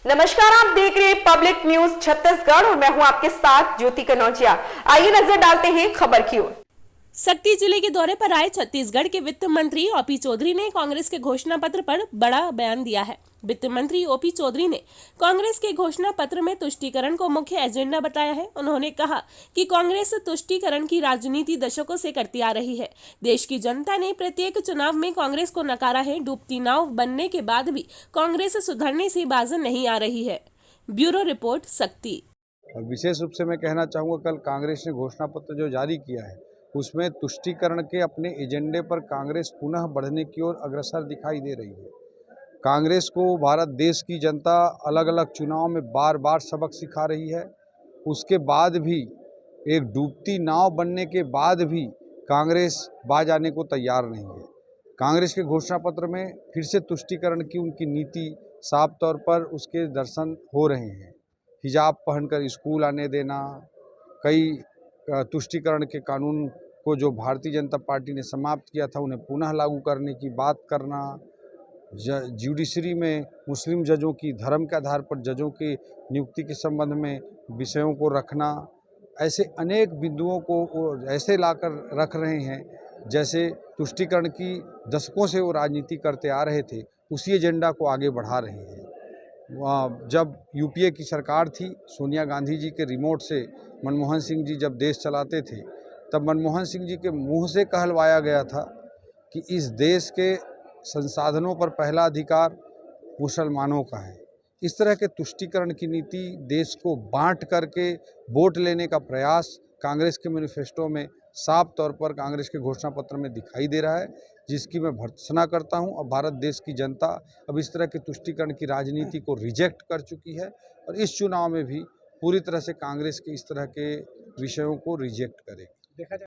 नमस्कार, आप देख रहे हैं पब्लिक न्यूज छत्तीसगढ़ और मैं हूं आपके साथ ज्योति कनौजिया। आइए नजर डालते हैं खबर की ओर। सक्ती जिले के दौरे पर आए छत्तीसगढ़ के वित्त मंत्री ओपी चौधरी ने कांग्रेस के घोषणा पत्र पर बड़ा बयान दिया है। वित्त मंत्री ओपी चौधरी ने कांग्रेस के घोषणा पत्र में तुष्टीकरण को मुख्य एजेंडा बताया है। उन्होंने कहा कि कांग्रेस तुष्टीकरण की राजनीति दशकों से करती आ रही है। देश की जनता ने प्रत्येक चुनाव में कांग्रेस को नकारा है। डूबती नाव बनने के बाद भी कांग्रेस सुधरने से बाज नहीं आ रही है। ब्यूरो रिपोर्ट, सक्ती। और विशेष रूप से मैं कहना चाहूँगा, कल कांग्रेस ने घोषणा पत्र जो जारी किया है उसमें तुष्टीकरण के अपने एजेंडे पर कांग्रेस पुनः बढ़ने की ओर अग्रसर दिखाई दे रही है। कांग्रेस को भारत देश की जनता अलग अलग चुनाव में बार बार सबक सिखा रही है। उसके बाद भी एक डूबती नाव बनने के बाद भी कांग्रेस बाज आने को तैयार नहीं है। कांग्रेस के घोषणा पत्र में फिर से तुष्टीकरण की उनकी नीति साफ तौर पर उसके दर्शन हो रहे हैं। हिजाब पहनकर स्कूल आने देना, कई तुष्टीकरण के कानून को जो भारतीय जनता पार्टी ने समाप्त किया था उन्हें पुनः लागू करने की बात करना, जुडिशरी में मुस्लिम जजों की धर्म के आधार पर जजों की नियुक्ति के संबंध में विषयों को रखना, ऐसे अनेक बिंदुओं को ऐसे लाकर रख रहे हैं जैसे तुष्टीकरण की दशकों से वो राजनीति करते आ रहे थे, उसी एजेंडा को आगे बढ़ा रहे हैं। जब यूपीए की सरकार थी, सोनिया गांधी जी के रिमोट से मनमोहन सिंह जी जब देश चलाते थे, तब मनमोहन सिंह जी के मुंह से कहलवाया गया था कि इस देश के संसाधनों पर पहला अधिकार मुसलमानों का है। इस तरह के तुष्टीकरण की नीति, देश को बांट करके वोट लेने का प्रयास कांग्रेस के मैनिफेस्टो में साफ तौर पर कांग्रेस के घोषणा पत्र में दिखाई दे रहा है, जिसकी मैं भर्त्सना करता हूं। और भारत देश की जनता अब इस तरह की तुष्टीकरण की राजनीति को रिजेक्ट कर चुकी है और इस चुनाव में भी पूरी तरह से कांग्रेस के इस तरह के विषयों को रिजेक्ट करेगी।